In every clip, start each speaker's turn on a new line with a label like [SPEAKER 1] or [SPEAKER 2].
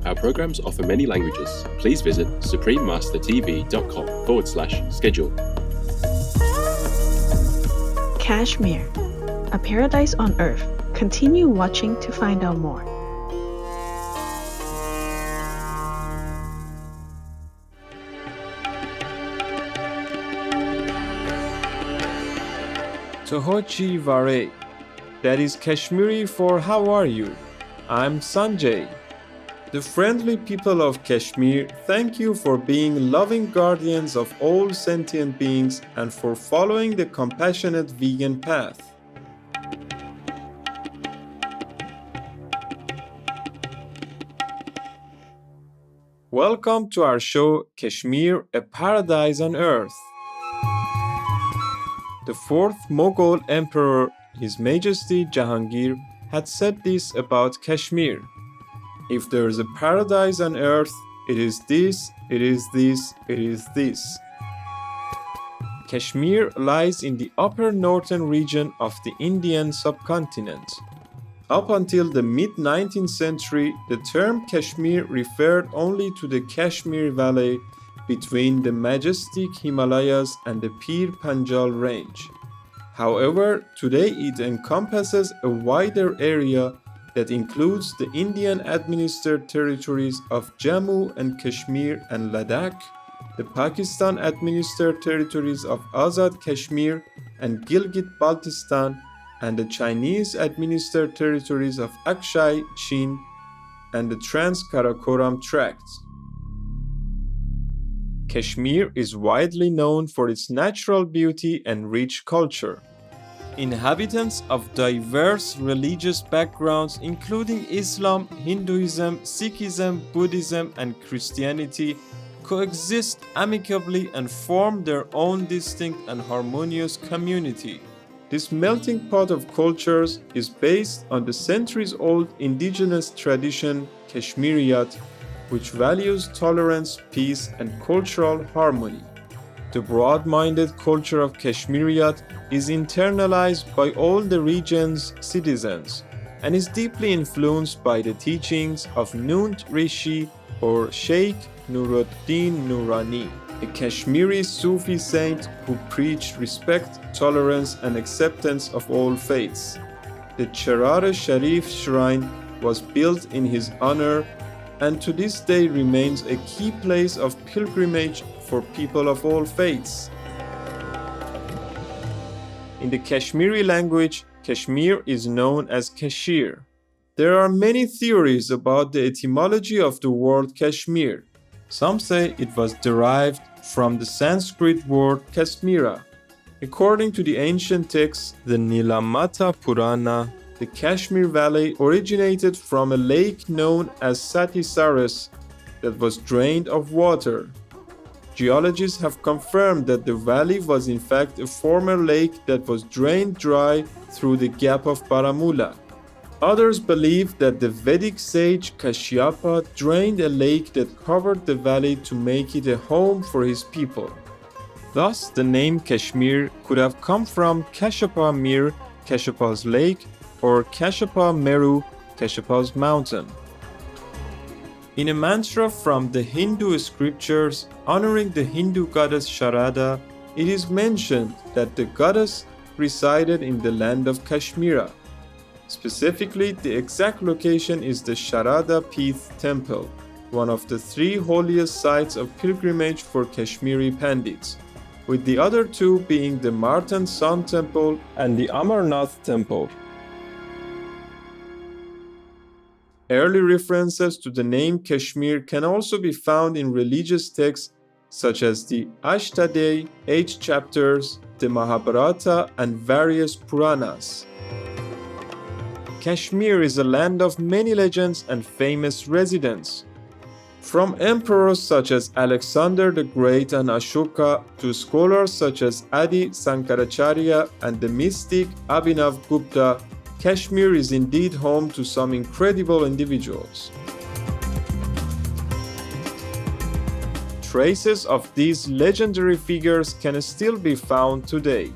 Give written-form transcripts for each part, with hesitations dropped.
[SPEAKER 1] Our programs offer many languages. Please visit suprememastertv.com/schedule.
[SPEAKER 2] Kashmir, a paradise on earth. Continue watching to find out more.
[SPEAKER 3] v0328. That is Kashmiri for how are you? I'm Sanjay. The friendly people of Kashmir thank you for being loving guardians of all sentient beings and for following the compassionate vegan path. Welcome to our show Kashmir, a Paradise on Earth. The fourth Mughal emperor, His Majesty Jahangir, had said this about Kashmir. If there is a paradise on earth, it is this, it is this, it is this. Kashmir lies in the upper northern region of the Indian subcontinent. Up until the mid-19th century, the term Kashmir referred only to the Kashmir Valley between the majestic Himalayas and the Pir Panjal range. However, today it encompasses a wider area that includes the Indian-administered territories of Jammu and Kashmir and Ladakh, the Pakistan-administered territories of Azad Kashmir and Gilgit-Baltistan, and the Chinese-administered territories of Aksai Chin and the Trans-Karakoram Tract. Kashmir is widely known for its natural beauty and rich culture. Inhabitants of diverse religious backgrounds including Islam, Hinduism, Sikhism, Buddhism, and Christianity coexist amicably and form their own distinct and harmonious community. This melting pot of cultures is based on the centuries-old indigenous tradition Kashmiriyat, which values tolerance, peace, and cultural harmony. The broad-minded culture of Kashmiriyat is internalized by all the region's citizens and is deeply influenced by the teachings of Nunt Rishi or Sheikh Nuruddin Nurani, a Kashmiri Sufi saint who preached respect, tolerance, and acceptance of all faiths. The Cherar Sharif shrine was built in his honor and to this day remains a key place of pilgrimage for people of all faiths. In the Kashmiri language, Kashmir is known as Kashir. There are many theories about the etymology of the word Kashmir. Some say it was derived from the Sanskrit word Kasmira. According to the ancient texts, the Nilamata Purana, the Kashmir Valley originated from a lake known as Satisaras that was drained of water. Geologists have confirmed that the valley was in fact a former lake that was drained dry through the Gap of Baramulla. Others believe that the Vedic sage Kashyapa drained a lake that covered the valley to make it a home for his people. Thus, the name Kashmir could have come from Kashyapa Mir, Kashyapa's lake, or Kashyapa Meru, Kashyapa's mountain. In a mantra from the Hindu scriptures honoring the Hindu goddess Sharada, it is mentioned that the goddess resided in the land of Kashmira. Specifically, the exact location is the Sharada Peeth Temple, one of the three holiest sites of pilgrimage for Kashmiri Pandits, with the other two being the Martan Sun Temple and the Amarnath Temple. Early references to the name Kashmir can also be found in religious texts such as the Ashtadhyayi, 8 chapters, the Mahabharata, and various Puranas. Kashmir is a land of many legends and famous residents. From emperors such as Alexander the Great and Ashoka to scholars such as Adi Sankaracharya and the mystic Abhinav Gupta, Kashmir is indeed home to some incredible individuals. Traces of these legendary figures can still be found today.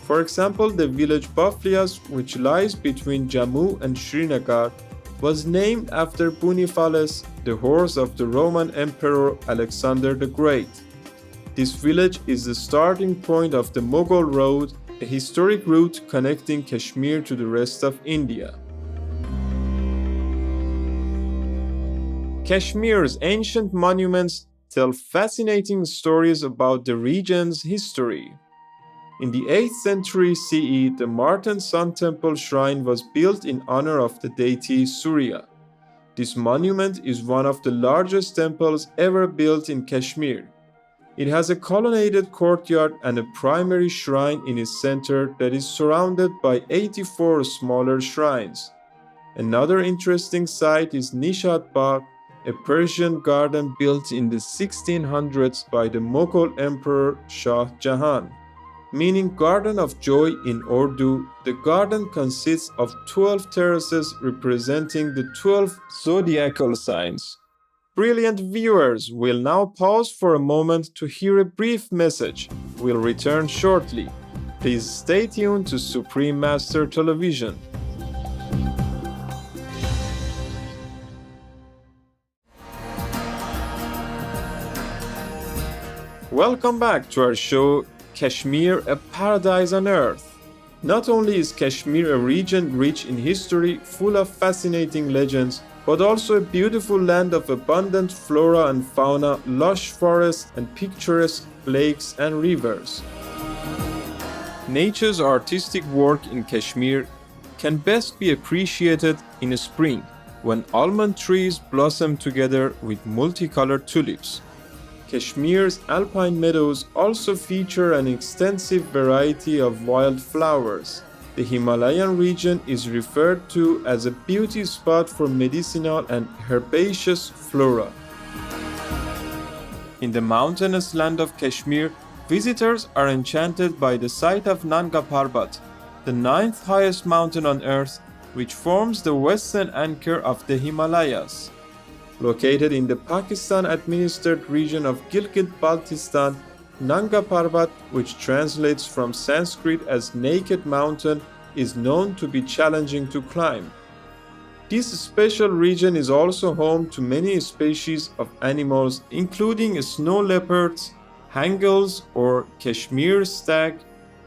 [SPEAKER 3] For example, the village Baflias, which lies between Jammu and Srinagar, was named after Buniphales, the horse of the Roman Emperor Alexander the Great. This village is the starting point of the Mughal Road, a historic route connecting Kashmir to the rest of India. Kashmir's ancient monuments tell fascinating stories about the region's history. In the 8th century CE, the Martin Sun Temple shrine was built in honor of the deity Surya. This monument is one of the largest temples ever built in Kashmir. It has a colonnaded courtyard and a primary shrine in its center that is surrounded by 84 smaller shrines. Another interesting site is Nishat Bagh, a Persian garden built in the 1600s by the Mughal Emperor Shah Jahan. Meaning Garden of Joy in Urdu, the garden consists of 12 terraces representing the 12 zodiacal signs. Brilliant viewers, we'll now pause for a moment to hear a brief message. We'll return shortly. Please stay tuned to Supreme Master Television. Welcome back to our show, Kashmir, a Paradise on Earth. Not only is Kashmir a region rich in history, full of fascinating legends, but also a beautiful land of abundant flora and fauna, lush forests, and picturesque lakes and rivers. Nature's artistic work in Kashmir can best be appreciated in spring, when almond trees blossom together with multicolored tulips. Kashmir's alpine meadows also feature an extensive variety of wild flowers. The Himalayan region is referred to as a beauty spot for medicinal and herbaceous flora. In the mountainous land of Kashmir, visitors are enchanted by the sight of Nanga Parbat, the 9th highest mountain on earth, which forms the western anchor of the Himalayas. Located in the Pakistan-administered region of Gilgit-Baltistan, Nanga Parbat, which translates from Sanskrit as Naked Mountain, is known to be challenging to climb. This special region is also home to many species of animals, including snow leopards, hangals or Kashmir stag,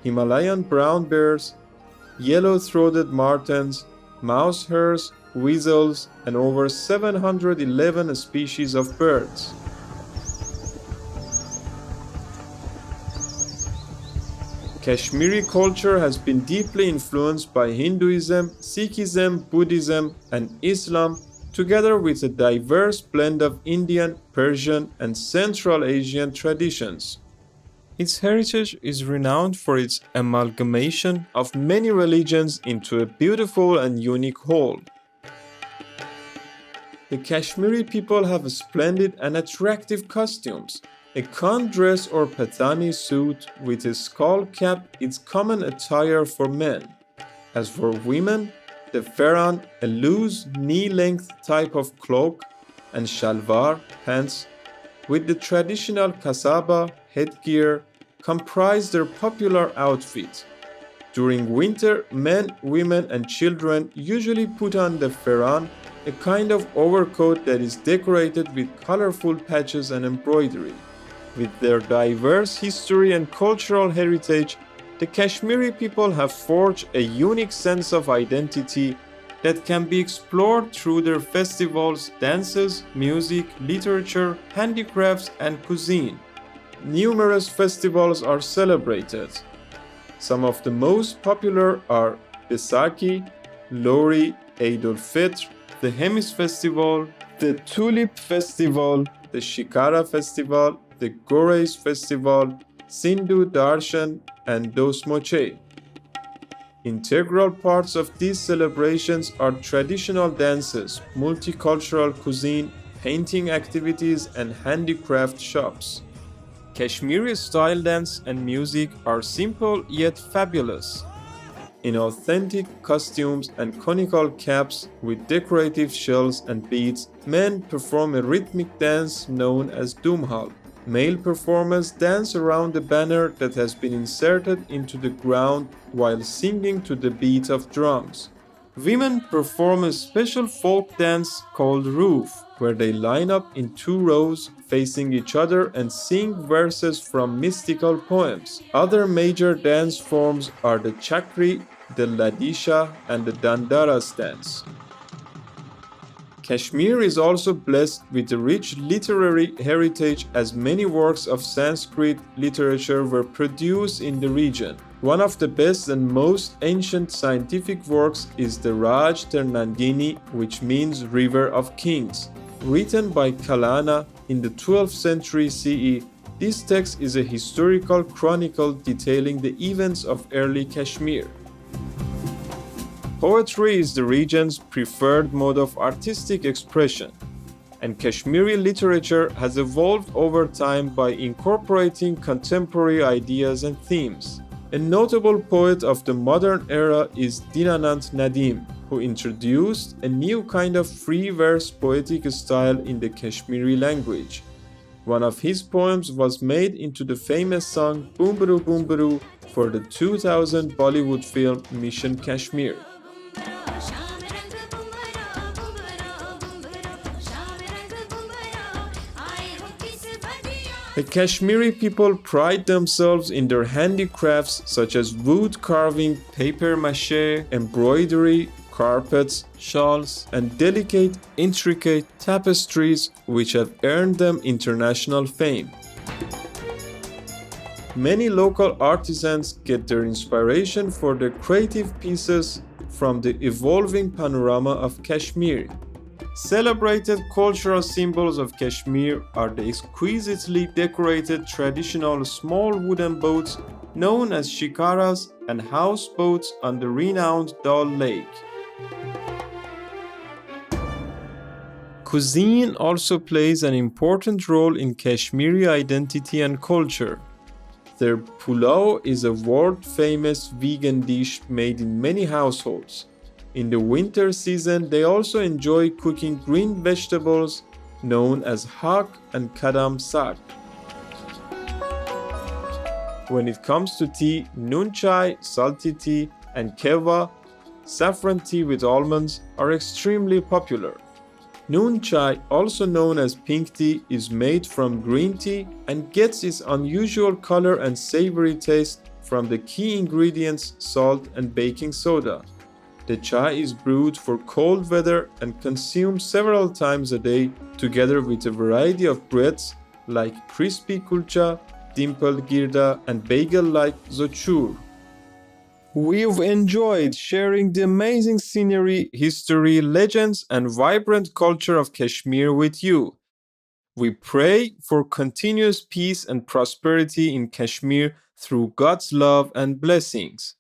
[SPEAKER 3] Himalayan brown bears, yellow-throated martens, mouse hares, weasels, and over 711 species of birds. Kashmiri culture has been deeply influenced by Hinduism, Sikhism, Buddhism, and Islam, together with a diverse blend of Indian, Persian, and Central Asian traditions. Its heritage is renowned for its amalgamation of many religions into a beautiful and unique whole. The Kashmiri people have splendid and attractive costumes. A Khan dress or Patani suit with a skull cap is common attire for men. As for women, the Farran, a loose knee-length type of cloak, and Shalwar, pants, with the traditional kasaba headgear, comprise their popular outfit. During winter, men, women, and children usually put on the Farran, a kind of overcoat that is decorated with colorful patches and embroidery. With their diverse history and cultural heritage, the Kashmiri people have forged a unique sense of identity that can be explored through their festivals, dances, music, literature, handicrafts, and cuisine. Numerous festivals are celebrated. Some of the most popular are Baisakhi, Lohri, Eid al-Fitr, the Hemis Festival, the Tulip Festival, the Shikara Festival, the Goreis Festival, Sindhu Darshan, and Dosmoche. Integral parts of these celebrations are traditional dances, multicultural cuisine, painting activities, and handicraft shops. Kashmiri style dance and music are simple yet fabulous. In authentic costumes and conical caps with decorative shells and beads, men perform a rhythmic dance known as Dumhal. Male performers dance around a banner that has been inserted into the ground while singing to the beat of drums. Women perform a special folk dance called roof, where they line up in 2 rows facing each other and sing verses from mystical poems. Other major dance forms are the chakri, the ladisha, and the dandaras dance. Kashmir is also blessed with a rich literary heritage as many works of Sanskrit literature were produced in the region. One of the best and most ancient scientific works is the Raj Nandini, which means River of Kings. Written by Kalana in the 12th century CE, this text is a historical chronicle detailing the events of early Kashmir. Poetry is the region's preferred mode of artistic expression, and Kashmiri literature has evolved over time by incorporating contemporary ideas and themes. A notable poet of the modern era is Dinanand Nadim, who introduced a new kind of free verse poetic style in the Kashmiri language. One of his poems was made into the famous song Boombaru Boombaru for the 2000 Bollywood film Mission Kashmir. The Kashmiri people pride themselves in their handicrafts such as wood carving, paper mache, embroidery, carpets, shawls, and delicate, intricate tapestries which have earned them international fame. Many local artisans get their inspiration for their creative pieces from the evolving panorama of Kashmir. Celebrated cultural symbols of Kashmir are the exquisitely decorated traditional small wooden boats known as shikaras and houseboats on the renowned Dal Lake. Cuisine also plays an important role in Kashmiri identity and culture. Their pulao is a world-famous vegan dish made in many households. In the winter season, they also enjoy cooking green vegetables known as hak and kadam sak. When it comes to tea, noon chai, salty tea, and keva, saffron tea with almonds, are extremely popular. Noon chai, also known as pink tea, is made from green tea and gets its unusual color and savory taste from the key ingredients salt and baking soda. The chai is brewed for cold weather and consumed several times a day together with a variety of breads like crispy kulcha, dimpled girda, and bagel-like zochur. We've enjoyed sharing the amazing scenery, history, legends, and vibrant culture of Kashmir with you. We pray for continuous peace and prosperity in Kashmir through God's love and blessings.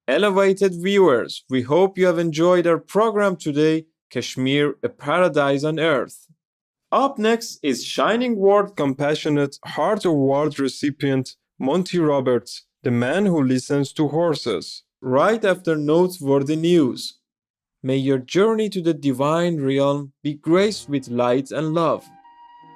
[SPEAKER 3] Elevated viewers, we hope you have enjoyed our program today, Kashmir, a Paradise on Earth. Up next is Shining World Compassionate Heart Award recipient Monty Roberts, the man who listens to horses, right after noteworthy news. May your journey to the divine realm be graced with light and love.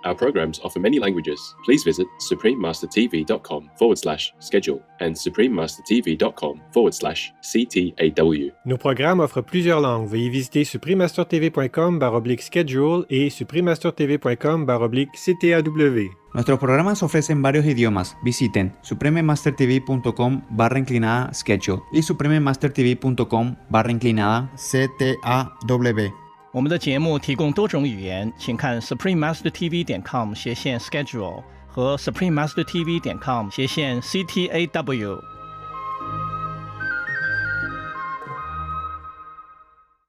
[SPEAKER 1] Our programs offer many languages. Please visit suprememastertv.com/schedule and suprememastertv.com/CTAW.
[SPEAKER 4] Nos programmes offrent plusieurs langues. Veuillez visiter suprememastertv.com/schedule et suprememastertv.com/CTAW.
[SPEAKER 5] Nuestros programas ofrecen varios idiomas. Visiten suprememastertv.com/schedule y suprememastertv.com/CTAW。
[SPEAKER 6] 我们的节目提供多种语言，请看 suprememastertv.com/schedule 和 suprememastertv.com/CTAW。